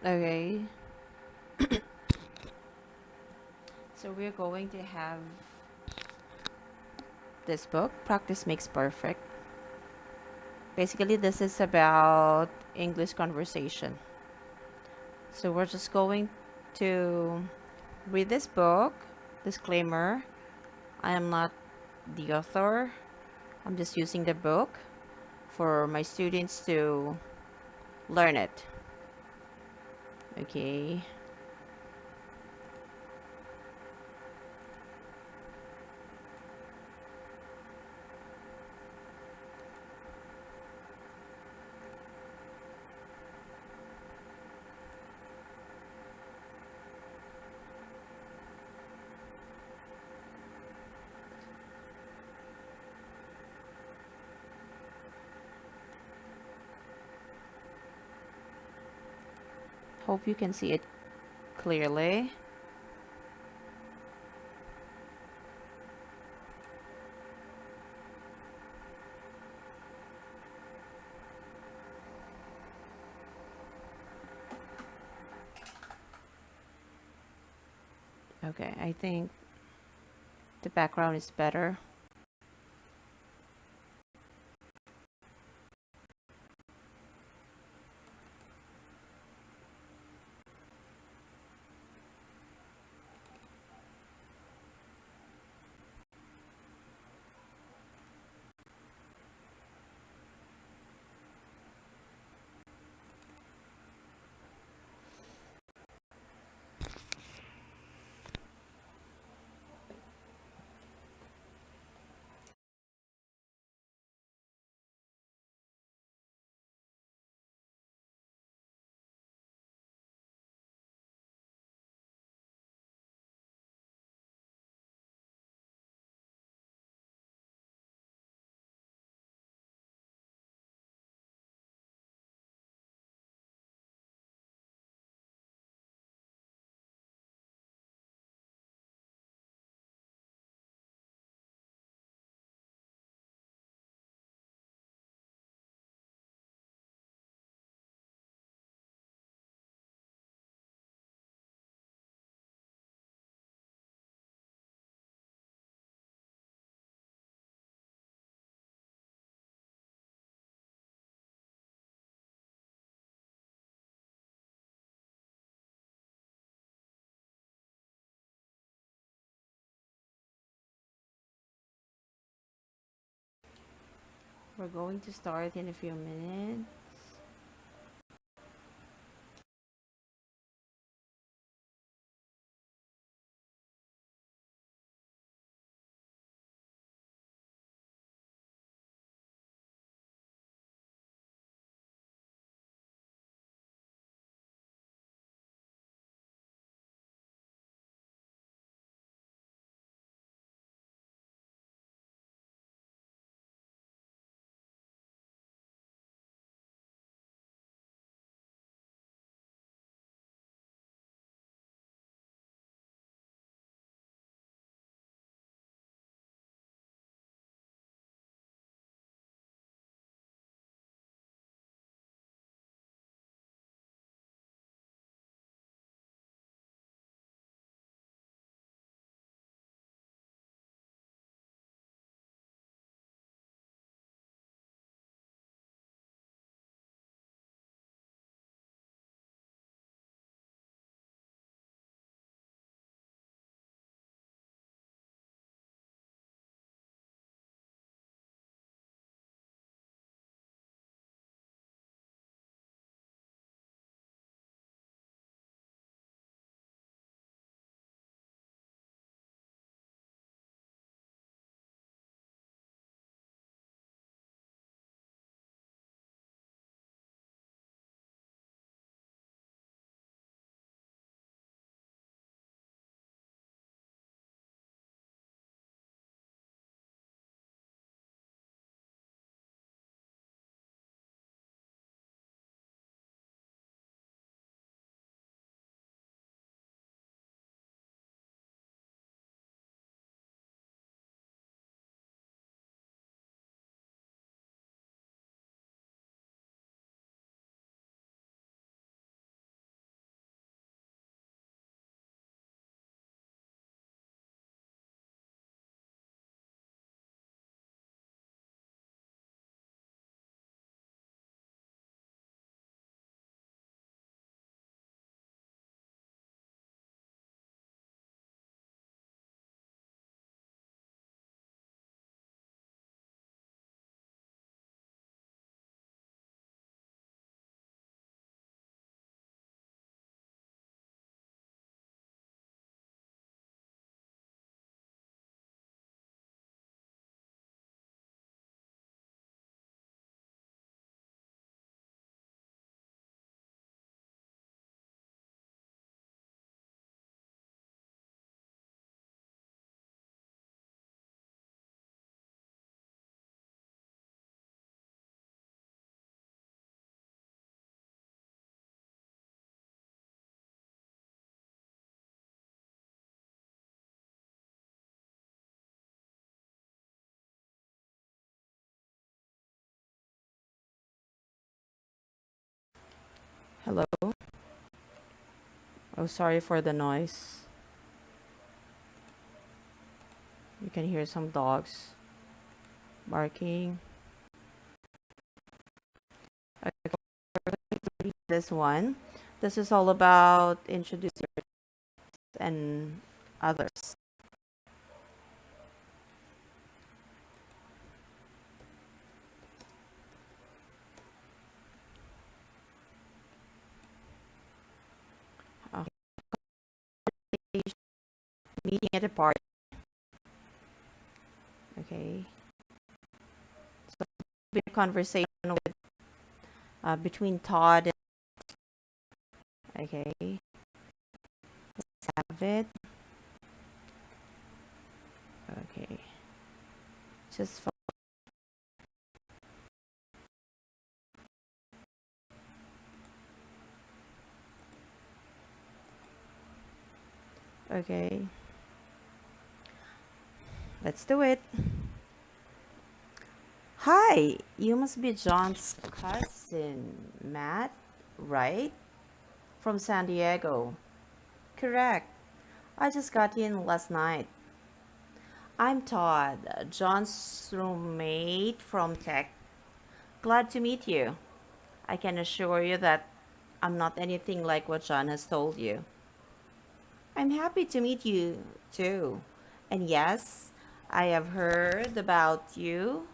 Okay, so we're going to have this book, Practice Makes Perfect. Basically, this is about English conversation. So we're just going to read this book. Disclaimer, I am not the author. I'm just using the book for my students to learn it. Okay. Hope you can see it clearly. Okay, I think the background is better. We're going to start in a few minutes. Hello? Oh, sorry for the noise. You can hear some dogs barking. Okay, this one. This is all about introducing and others. Okay, meeting at a party. Okay, so be a conversation with between Todd. Okay, let's have it. Okay, just okay. Let's do it. Hi, you must be John's cousin, Matt, right? From San Diego. Correct. I just got in last night. I'm Todd, John's roommate from Tech. Glad to meet you. I can assure you that I'm not anything like what John has told you. I'm happy to meet you too. And yes, I have heard about you.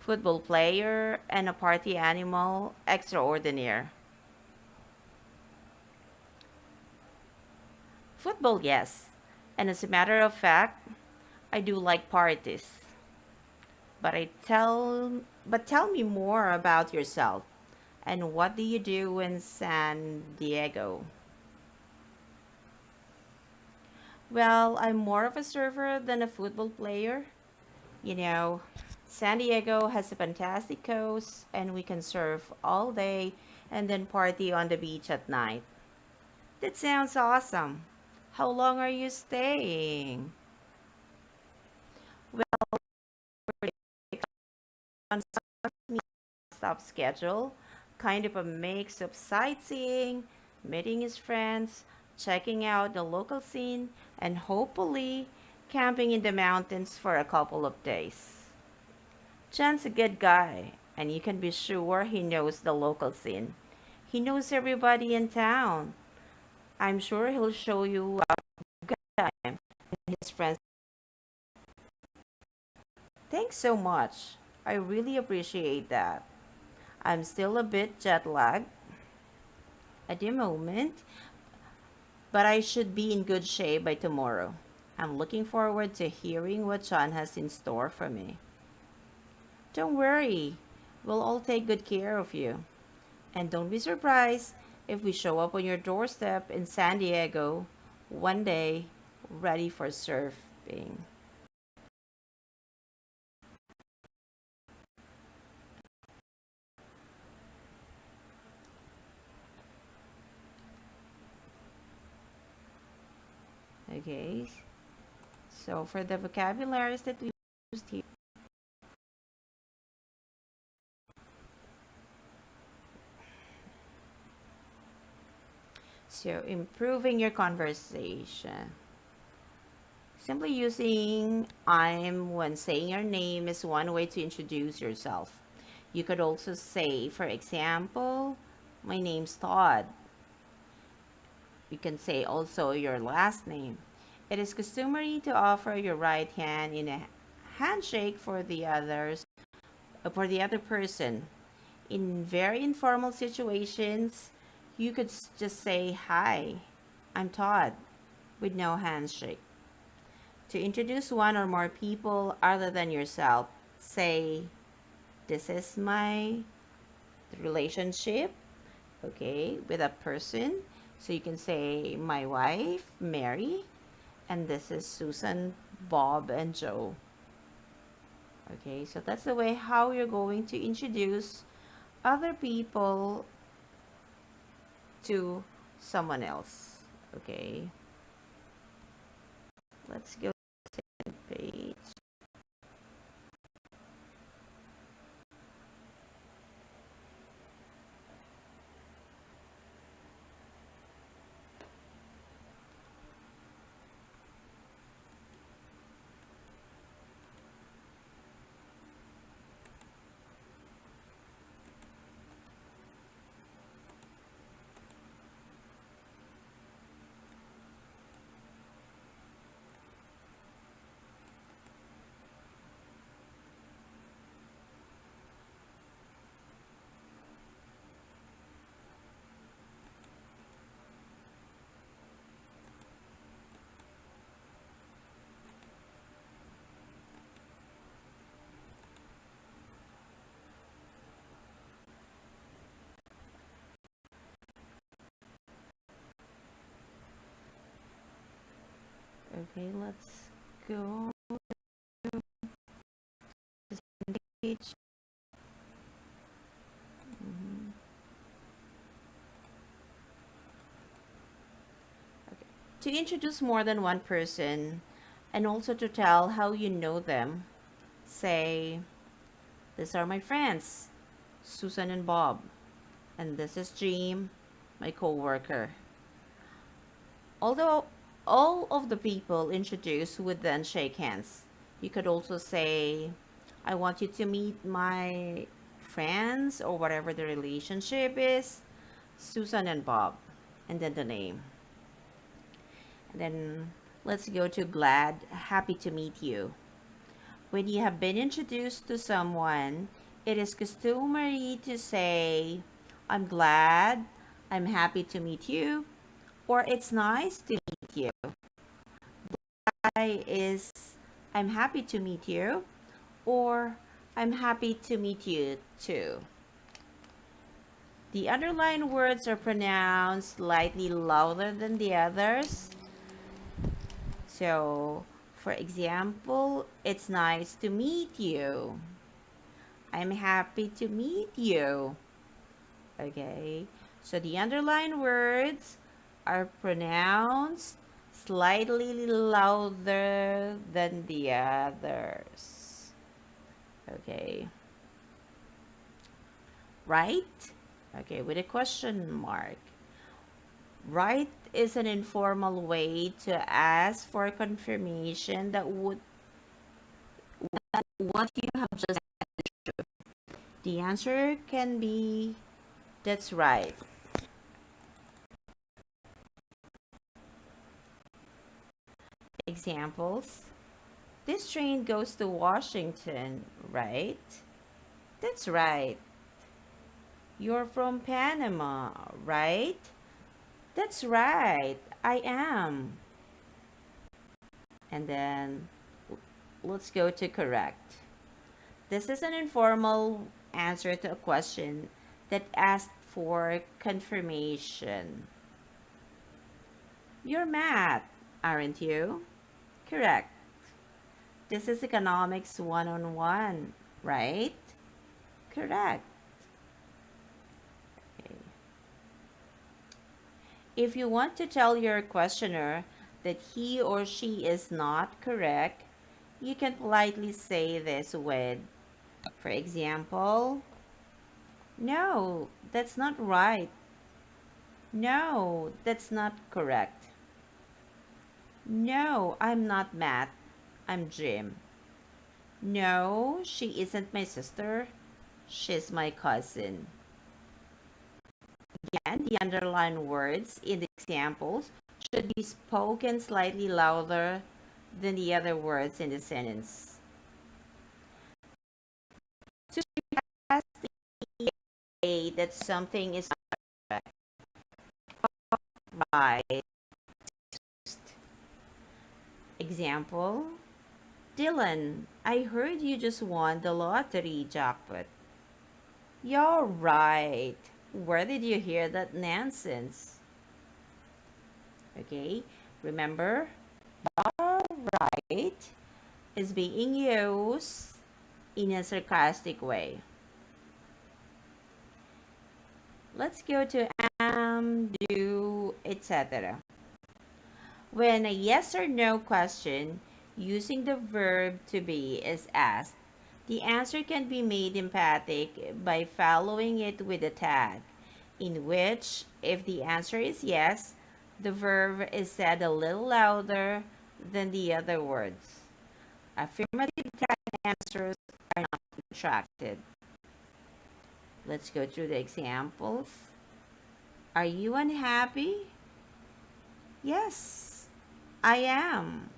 Football player and a party animal extraordinaire. Football, yes. And as a matter of fact, I do like parties. But tell me more about yourself. And what do you do in San Diego? Well, I'm more of a surfer than a football player. You know, San Diego has a fantastic coast and we can surf all day and then party on the beach at night. That sounds awesome. How long are you staying? Well, on stop schedule, kind of a mix of sightseeing, meeting his friends, checking out the local scene, and hopefully camping in the mountains for a couple of days. John's a good guy, and you can be sure he knows the local scene. He knows everybody in town. I'm sure he'll show you a good time and his friends. Thanks so much. I really appreciate that. I'm still a bit jet lagged at the moment, but I should be in good shape by tomorrow. I'm looking forward to hearing what John has in store for me. Don't worry, we'll all take good care of you. And don't be surprised if we show up on your doorstep in San Diego one day ready for surfing. Okay, so for the vocabularies that we used here, so improving your conversation. Simply using I'm when saying your name is one way to introduce yourself. You could also say, for example, my name's Todd. You can say also your last name. It is customary to offer your right hand in a handshake for the other person. In very informal situations, you could just say, "Hi, I'm Todd," with no handshake. To introduce one or more people other than yourself, say, "This is my relationship," okay, with a person. So you can say, "My wife, Mary, and this is Susan, Bob, and Joe." Okay, so that's the way how you're going to introduce other people to someone else. Okay, let's go to the page. Okay, let's go to the page. Mhm. Okay. To introduce more than one person and also to tell how you know them, say, these are my friends, Susan and Bob, and this is Jim, my coworker. Although all of the people introduced would then shake hands, you could also say, I want you to meet my friends or whatever the relationship is, Susan and Bob, and then the name. And then let's go to glad, happy to meet you. When you have been introduced to someone, it is customary to say, I'm glad, I'm happy to meet you, or it's nice to meet you. I is I'm happy to meet you, or I'm happy to meet you too. The underlined words are pronounced slightly louder than the others. So, for example, it's nice to meet you. I'm happy to meet you. Okay. So the underlined words are pronounced slightly louder than the others. Okay. Right? Okay, with a question mark. Right is an informal way to ask for confirmation that what you have just answered. The answer can be that's right. Examples. This train goes to Washington, right? That's right. You're from Panama, right? That's right. I am. And then let's go to correct. This is an informal answer to a question that asked for confirmation. You're math, aren't you? Correct. This is economics 101, right? Correct. Okay. If you want to tell your questioner that he or she is not correct, you can politely say this with, for example, no, that's not right. No, that's not correct. No, I'm not Matt. I'm Jim. No, she isn't my sister. She's my cousin. Again, the underlined words in the examples should be spoken slightly louder than the other words in the sentence. To suggest that something is right. Example, Dylan, I heard you just won the lottery jackpot. You're right. Where did you hear that nonsense? Okay, remember, right is being used in a sarcastic way. Let's go to do, etc. When a yes or no question using the verb to be is asked, the answer can be made emphatic by following it with a tag, in which, if the answer is yes, the verb is said a little louder than the other words. Affirmative tag answers are not contracted. Let's go through the examples. Are you unhappy? Yes, I am.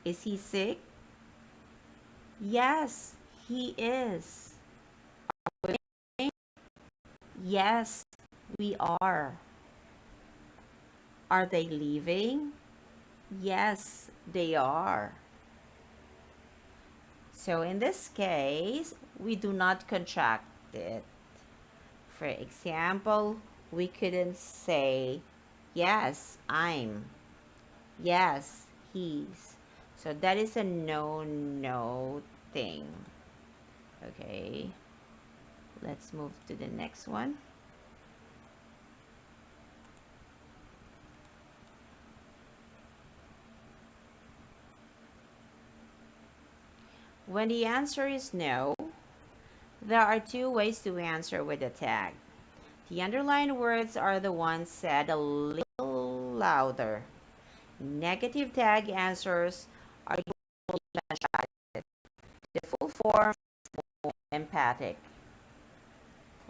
Is he sick? Yes, he is. Yes, we are. Are they leaving? Yes, they are. So in this case, we do not contract it. For example, we couldn't say, yes, I'm. Yes, he's. So that is a no thing. Okay, let's move to the next one. When the answer is no, there are two ways to answer with a tag. The underlined words are the ones said a little louder. Negative tag answers are usually emphasized. The full form is emphatic.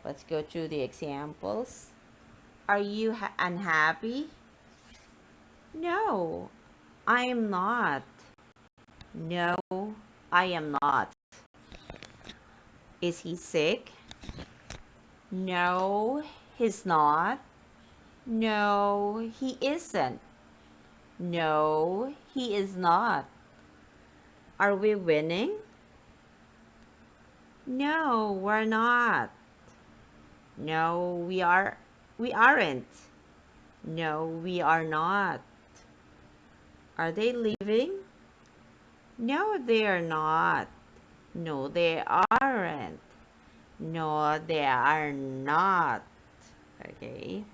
Let's go through the examples. Are you unhappy? No, I am not. No, I am not. Is he sick? No, he's not. No, he isn't. No, he is not. Are we winning? No, we're not. No, we aren't. No, we are not. Are they leaving? No, they are not. No, they aren't. No, they are not. Okay.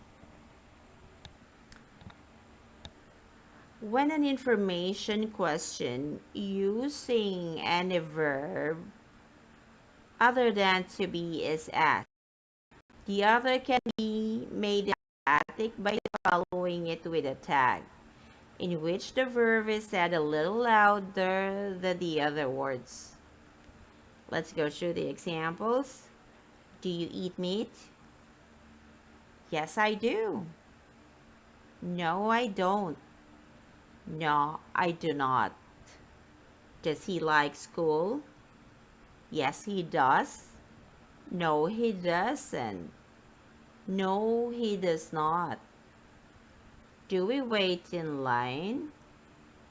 When an information question using any verb other than to be is asked, the other can be made emphatic by following it with a tag, in which the verb is said a little louder than the other words. Let's go through the examples. Do you eat meat? Yes, I do. No, I don't. No, I do not. Does he like school? Yes, he does. No, he doesn't. No, he does not. Do we wait in line?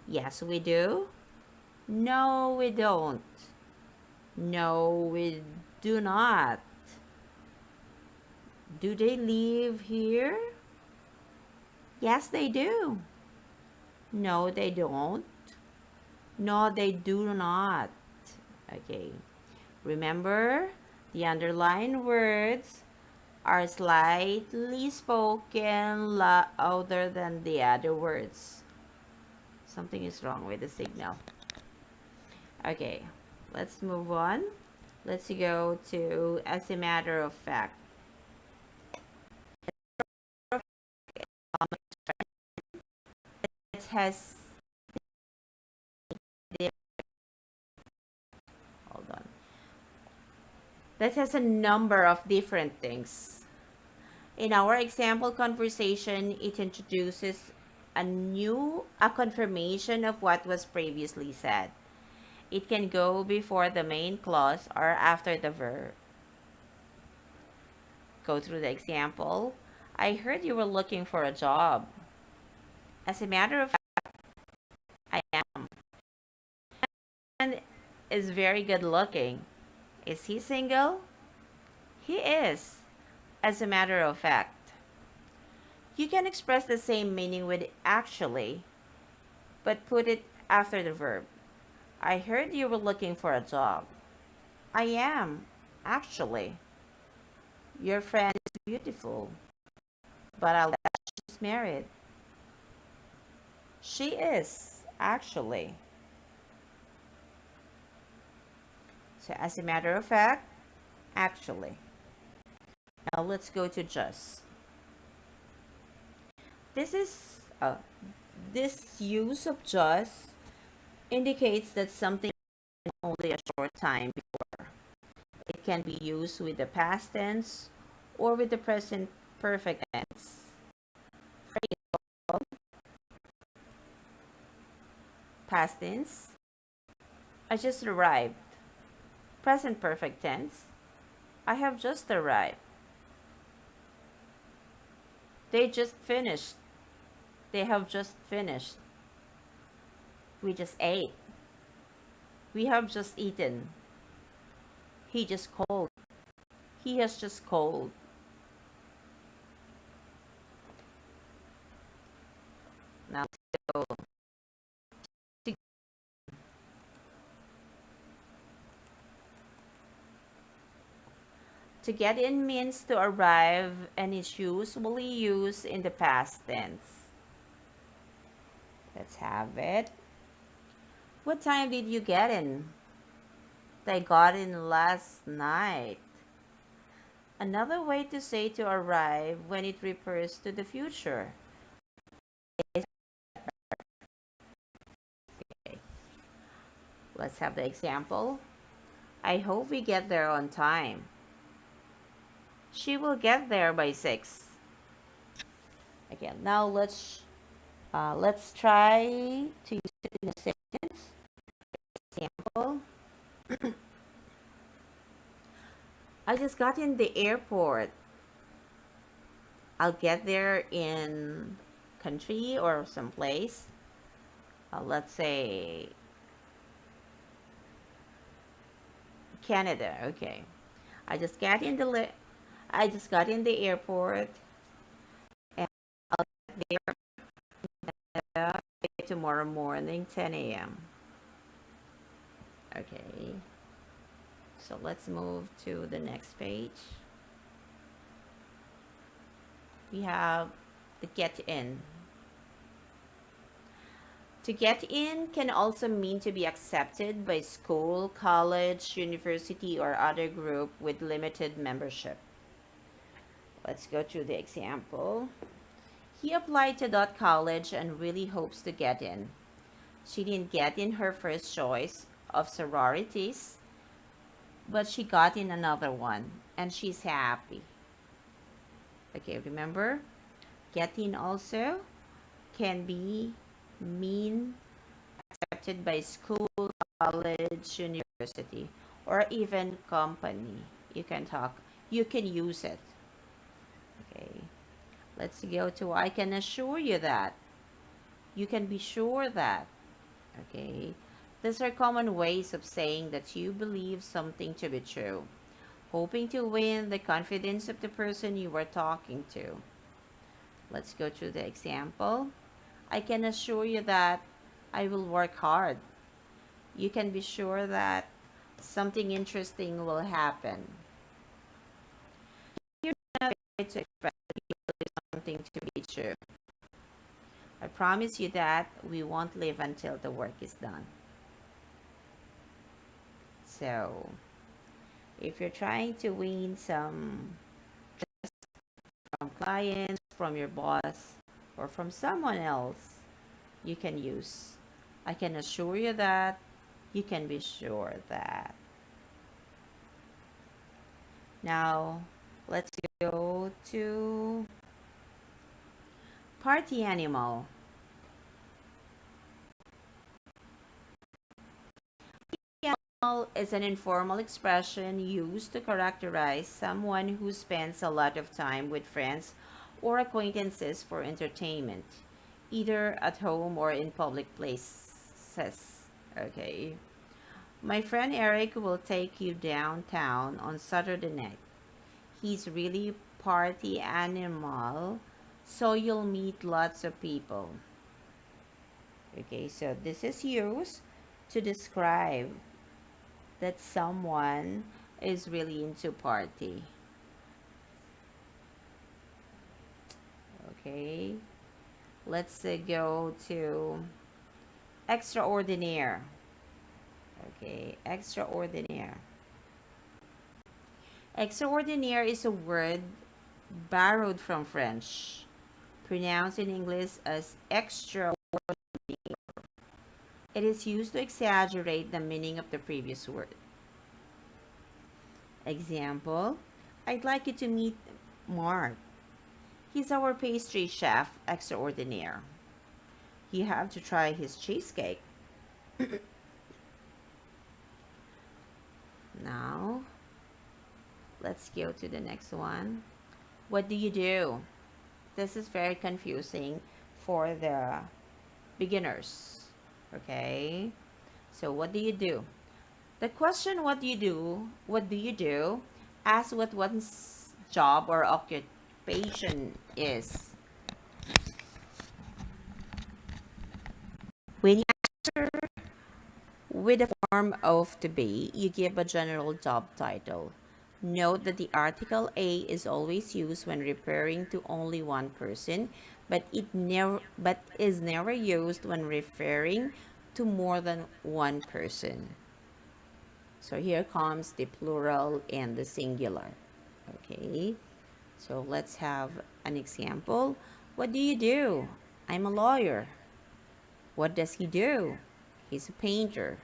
Yes, we do. No, we don't. No, we do not. Do they live here? Yes, they do. No, they don't. No, they do not. Okay. Remember, the underlined words are slightly spoken louder than the other words. Something is wrong with the signal. Okay, let's move on. Let's go to as a matter of fact. It has hold on. That has a number of different things. In our example conversation, it introduces a confirmation of what was previously said. It can go before the main clause or after the verb. Go through the example. I heard you were looking for a job. As a matter of fact, I am. And is very good looking. Is he single? He is. As a matter of fact. You can express the same meaning with actually, but put it after the verb. I heard you were looking for a job. I am, actually. Your friend is beautiful, but I'll bet she's married. She is, actually. So, as a matter of fact, actually. Now, let's go to just. This is this use of just indicates that something only a short time before. It can be used with the past tense or with the present perfect tense. For example, past tense, I just arrived. Present perfect tense, I have just arrived. They just finished. They have just finished. We just ate. We have just eaten. He just called. He has just called. Now let's go To get in means to arrive and is usually used in the past tense. Let's have it. What time did you get in? I got in last night. Another way to say to arrive when it refers to the future is, okay, let's have the example. I hope we get there on time. She will get there by 6. Okay, now let's try to use it in a sentence. Example. I just got in the airport. I'll get there in country or someplace. Let's say Canada. Okay. I just got in the I just got in the airport and I'll get there tomorrow morning 10 a.m. Okay. So let's move to the next page. We have the get in. To get in can also mean to be accepted by school, college, university, or other group with limited membership. Let's go through the example. He applied to that college and really hopes to get in. She didn't get in her first choice of sororities, but she got in another one and she's happy. Okay, remember? Get in also can be mean accepted by school, college, university, or even company. You can talk, you can use it. Okay, let's go to I can assure you that. You can be sure that. Okay, these are common ways of saying that you believe something to be true, hoping to win the confidence of the person you are talking to. Let's go through the example. I can assure you that I will work hard. You can be sure that something interesting will happen. You're not going to express something to be true. I promise you that we won't live until the work is done. So, if you're trying to win some from clients, from your boss, or from someone else, you can use I can assure you that, you can be sure that. Now, let's go to party animal. Party animal is an informal expression used to characterize someone who spends a lot of time with friends or acquaintances for entertainment, either at home or in public places. Okay. My friend Eric will take you downtown on Saturday night. He's really party animal, so you'll meet lots of people. Okay, so this is used to describe that someone is really into party. Okay, let's go to extraordinaire. Okay, extraordinaire. Extraordinaire is a word borrowed from French, pronounced in English as extra. It is used to exaggerate the meaning of the previous word. Example, I'd like you to meet Mark. He's our pastry chef extraordinaire. You have to try his cheesecake. Now, let's go to the next one. What do you do? This is very confusing for the beginners. Okay? So, what do you do? The question, what do you do? What do you do? Ask what one's job or occupation is. When you answer with a form of to be, you give a general job title. Note that the article a is always used when referring to only one person, but is never used when referring to more than one person. So here comes the plural and the singular. Okay, so let's have an example. What do you do? I'm a lawyer. What does he do? He's a painter.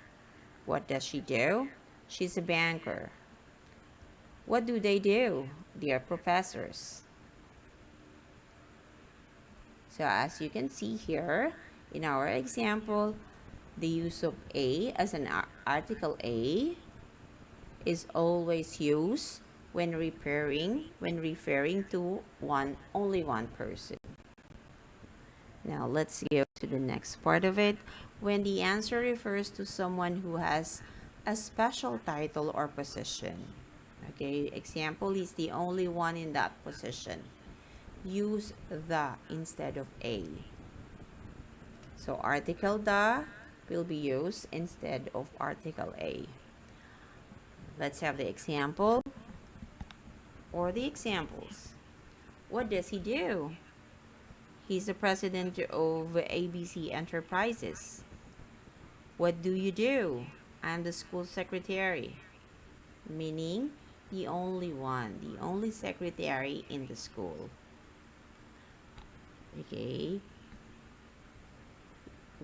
What does she do? She's a banker. What do they do? They are professors. So as you can see here, in our example, the use of a as an article a is always used when referring to only one person. Now let's go to the next part of it. When the answer refers to someone who has a special title or position. Okay, example is the only one in that position. Use the instead of a. So article the will be used instead of article a. Let's have the example or the examples. What does he do? He's the president of ABC Enterprises. What do you do? I'm the school secretary. Meaning, the only one, the only secretary in the school. Okay.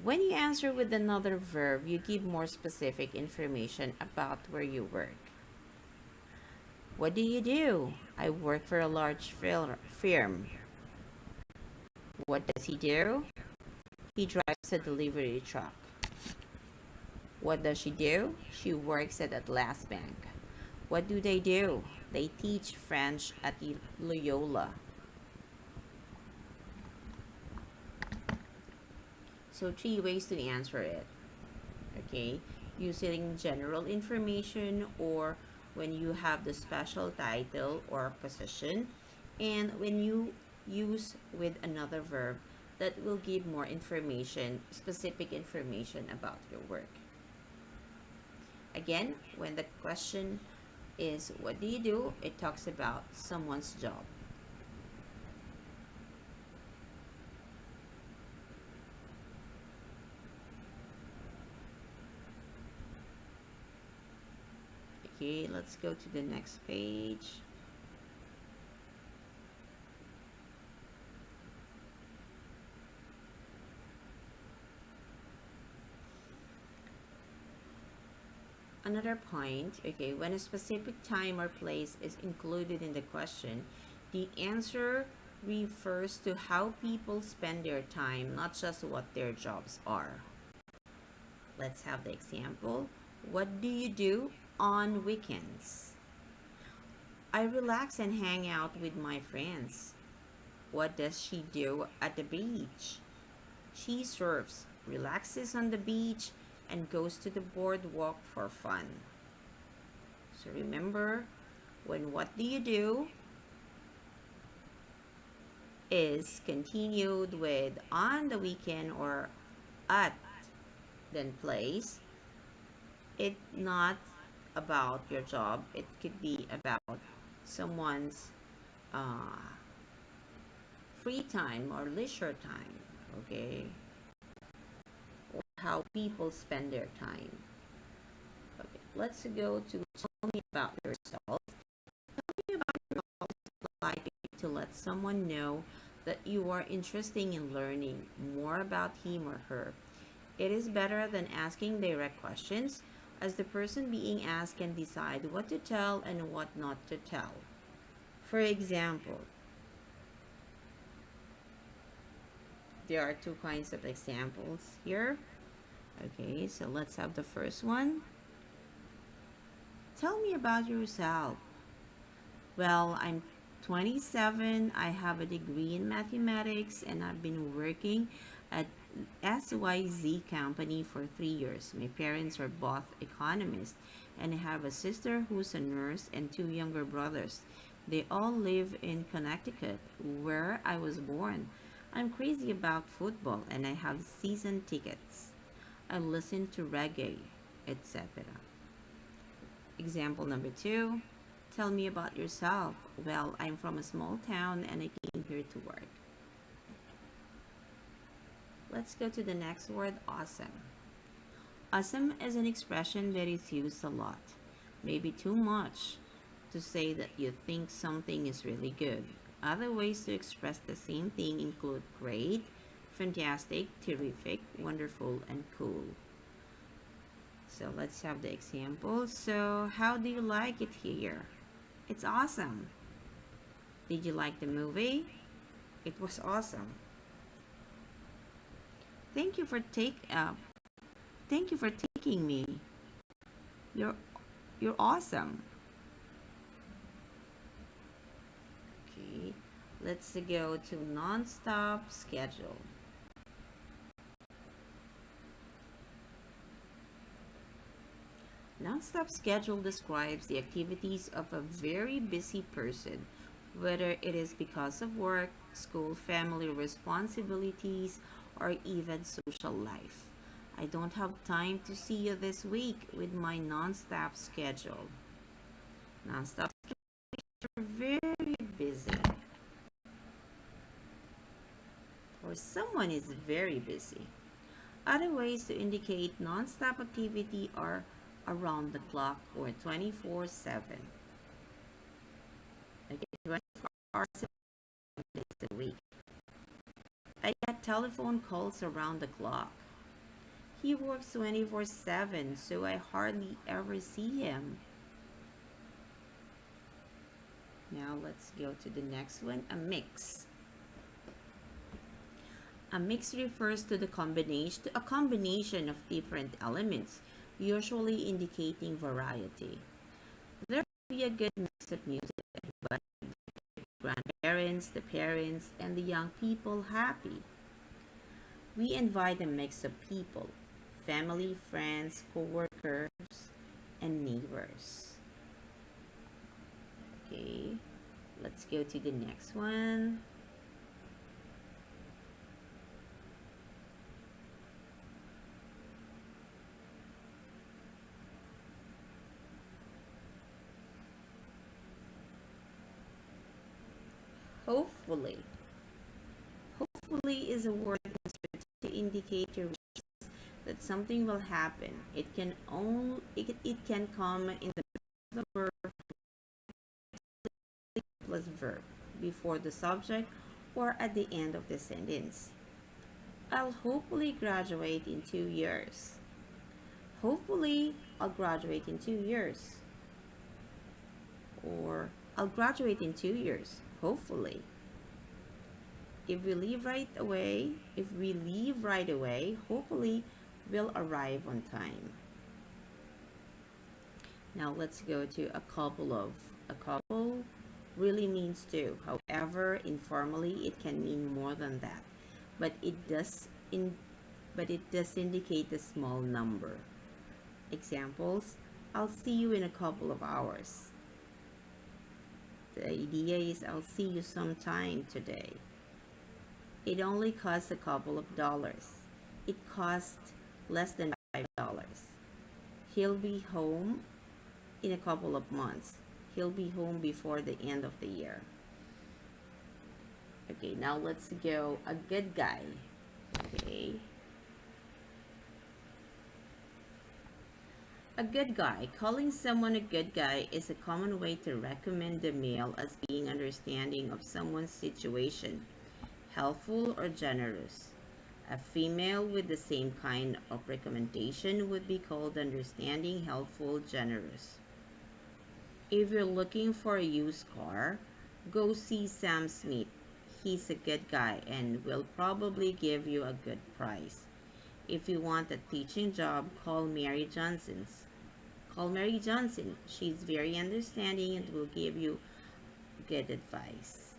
When you answer with another verb, you give more specific information about where you work. What do you do? I work for a large firm. What does he do? He drives a delivery truck. What does she do? She works at Atlas Bank. What do? They teach French at Loyola. So 3 ways to answer it. Okay, using general information or when you have the special title or position, and when you use with another verb that will give more information, specific information about your work. Again, when the question is what do you do, it talks about someone's job. Okay, let's go to the next page. Another point, okay, when a specific time or place is included in the question, the answer refers to how people spend their time, not just what their jobs are. Let's have the example. What do you do on weekends? I relax and hang out with my friends. What does she do at the beach? She surfs, relaxes on the beach, and goes to the boardwalk for fun. So remember, when what do you do is continued with on the weekend or at then place, it's not about your job. It could be about someone's free time or leisure time, okay? Or how people spend their time. Okay, let's go to tell me about yourself. Tell me about yourself like to let someone know that you are interested in learning more about him or her. It is better than asking direct questions, as the person being asked can decide what to tell and what not to tell. For example, there are two kinds of examples here. Okay, so let's have the first one. Tell me about yourself. Well, I'm 27. I have a degree in mathematics and I've been working at SYZ company for 3 years. My parents are both economists and I have a sister who's a nurse and two younger brothers. They all live in Connecticut, where I was born. I'm crazy about football and I have season tickets. I listen to reggae, etc. Example number 2. Tell me about yourself. Well, I'm from a small town and I came here to work. Let's go to the next word, awesome. Awesome is an expression that is used a lot, maybe too much, to say that you think something is really good. Other ways to express the same thing include great, fantastic, terrific, wonderful, and cool. So let's have the example. So, how do you like it here? It's awesome. Did you like the movie? It was awesome. Thank you for thank you for taking me. You're you're awesome. Okay. Let's go to non-stop schedule. Non-stop schedule describes the activities of a very busy person, whether it is because of work, school, family responsibilities, or even social life. I don't have time to see you this week with my non-stop schedule. Non-stop schedule are very busy, or someone is very busy. Other ways to indicate non-stop activity are around the clock or 24/7. Okay, 24 hours, 7 days a week. I get telephone calls around the clock. He works 24/7, so I hardly ever see him. Now let's go to the next one, a mix. A mix refers to a combination of different elements, usually indicating variety. There will be a good mix of music, but the grandparents, the parents, and the young people happy. We invite a mix of people, family, friends, co-workers, and neighbors. Okay, let's go to the next one. Hopefully. Hopefully is a word to indicate your wish that something will happen. It can come in the verb plus verb before the subject or at the end of the sentence. I'll hopefully graduate in 2 years. Hopefully, I'll graduate in 2 years. Or I'll graduate in 2 years. Hopefully. If we leave right away, hopefully we'll arrive on time. Now let's go to a couple of. A couple really means two. However, informally it can mean more than that. But it does indicate a small number. Examples: I'll see you in a couple of hours. The idea is I'll see you sometime today. It only costs a couple of dollars. It costs less than $5. He'll be home in a couple of months. He'll be home before the end of the year. Okay, now let's go a good guy. Okay. A good guy. Calling someone a good guy is a common way to recommend the male as being understanding of someone's situation, helpful or generous. A female with the same kind of recommendation would be called understanding, helpful, generous. If you're looking for a used car, go see Sam Smith. He's a good guy and will probably give you a good price. If you want a teaching job, call Mary Johnson's. Call Mary Johnson. She's very understanding and will give you good advice.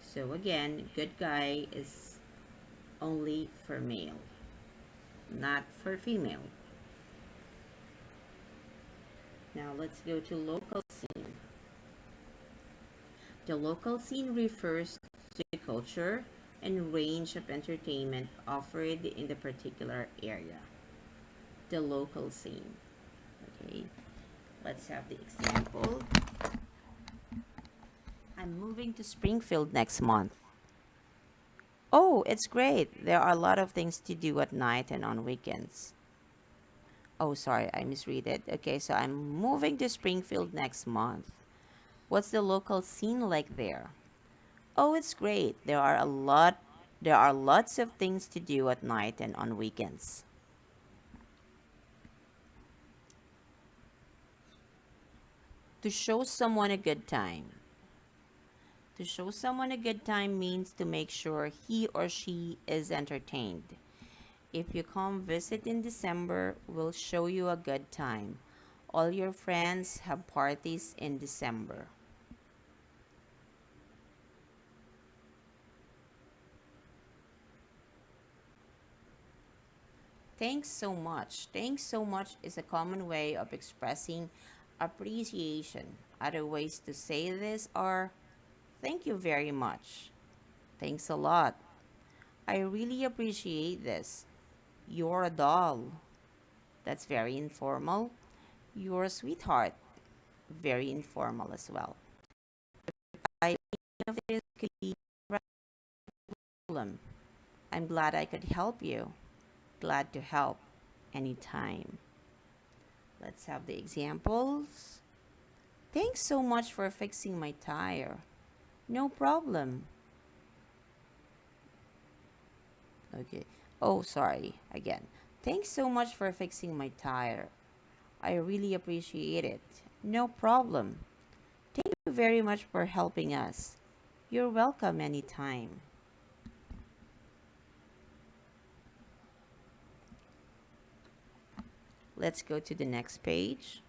So again, good guy is only for male, not for female. Now let's go to local scene. The local scene refers to the culture and range of entertainment offered in the particular area. The local scene. Okay. Let's have the example. I'm moving to Springfield next month. Oh, it's great. There are a lot of things to do at night and on weekends. Oh, sorry, I misread it. Okay, so I'm moving to Springfield next month. What's the local scene like there? Oh, it's great. There are lots of things to do at night and on weekends. To show someone a good time. To show someone a good time means to make sure he or she is entertained. If you come visit in December, we'll show you a good time. All your friends have parties in December. Thanks so much. Thanks so much is a common way of expressing appreciation. Other ways to say this are thank you very much. Thanks a lot. I really appreciate this. You're a doll. That's very informal. You're a sweetheart. Very informal as well. I of this could be a problem. I'm glad I could help you. Glad to help anytime. Let's have the examples. Thanks so much for fixing my tire. No problem. Okay. Oh, sorry. Again. Thanks so much for fixing my tire. I really appreciate it. No problem. Thank you very much for helping us. You're welcome anytime. Let's go to the next page.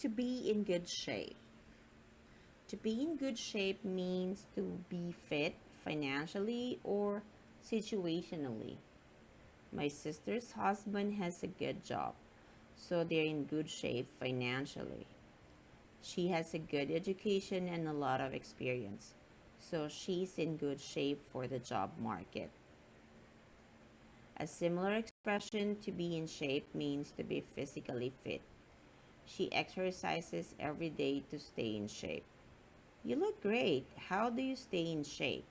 To be in good shape. To be in good shape means to be fit financially or situationally. My sister's husband has a good job, so they're in good shape financially. She has a good education and a lot of experience, so she's in good shape for the job market. A similar expression to be in shape means to be physically fit. She exercises every day to stay in shape. You look great. How do you stay in shape?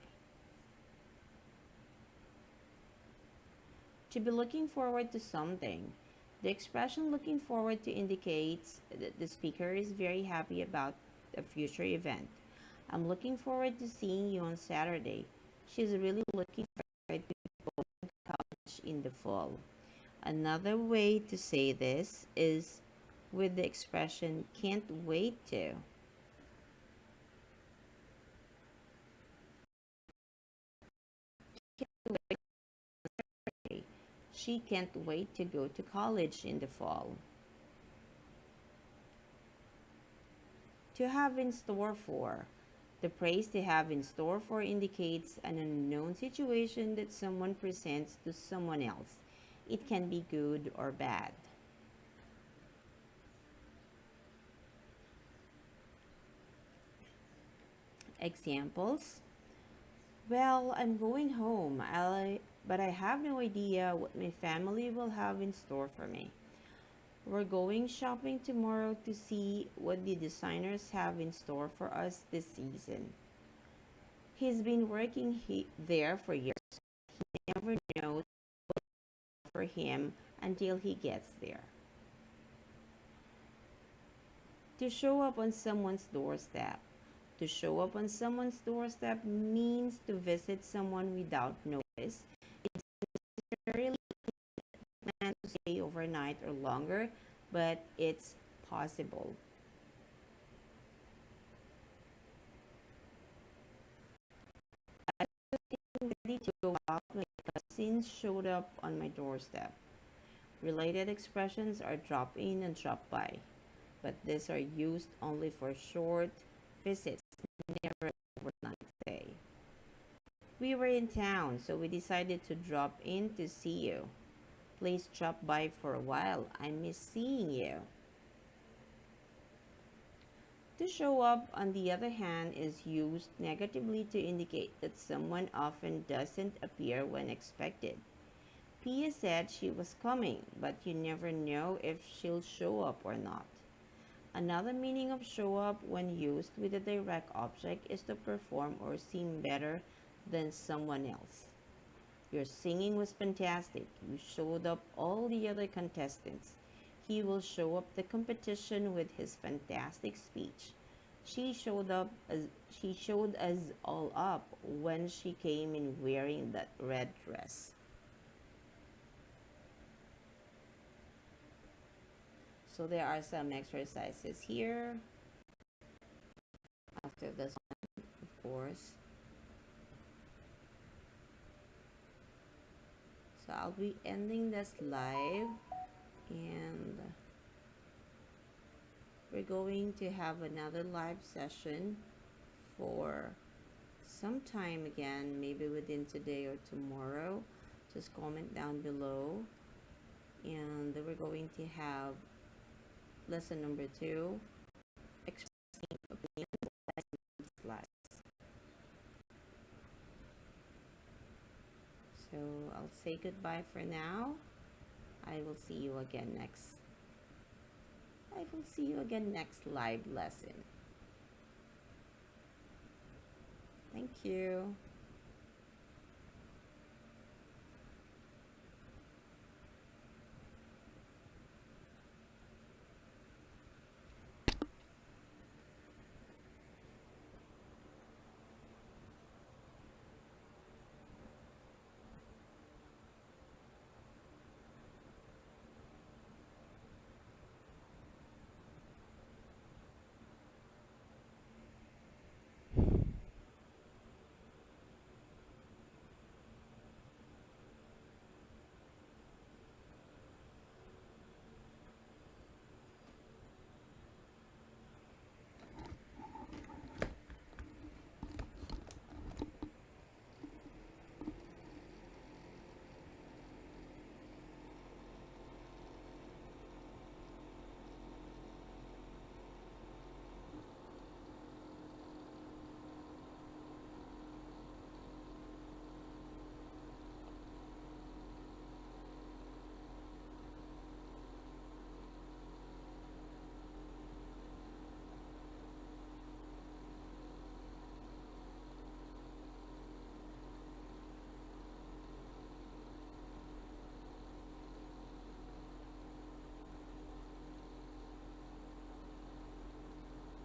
To be looking forward to something. The expression looking forward to indicates that the speaker is very happy about a future event. I'm looking forward to seeing you on Saturday. She's really looking forward to college in the fall. Another way to say this is with the expression can't wait to. She can't wait to go to college in the fall. To have in store for. The praise to have in store for indicates an unknown situation that someone presents to someone else. It can be good or bad. Examples. Well, I'm going home, but I have no idea what my family will have in store for me. We're going shopping tomorrow to see what the designers have in store for us this season. He's been working there for years. He never knows for him until he gets there. To show up on someone's doorstep. To show up on someone's doorstep means to visit someone without notice. It's necessarily planned to stay overnight or longer, but it's possible. Ready to go out, my cousin showed up on my doorstep. Related expressions are drop in and drop by, but these are used only for short visits, never overnight stay. We were in town, so we decided to drop in to see you. Please drop by for a while. I miss seeing you. To show up, on the other hand, is used negatively to indicate that someone often doesn't appear when expected. Pia said she was coming, but you never know if she'll show up or not. Another meaning of show up when used with a direct object is to perform or seem better than someone else. Your singing was fantastic. You showed up all the other contestants. He will show up the competition with his fantastic speech. She showed up as she showed us all up when she came in wearing that red dress. So there are some exercises here after this one, of course. So I'll be ending this live, and we're going to have another live session for some time again, maybe within today or tomorrow. Just comment down below, and we're going to have lesson number 2, expressing opinions as live. So I'll say goodbye for now. I will see you again next live lesson. Thank you.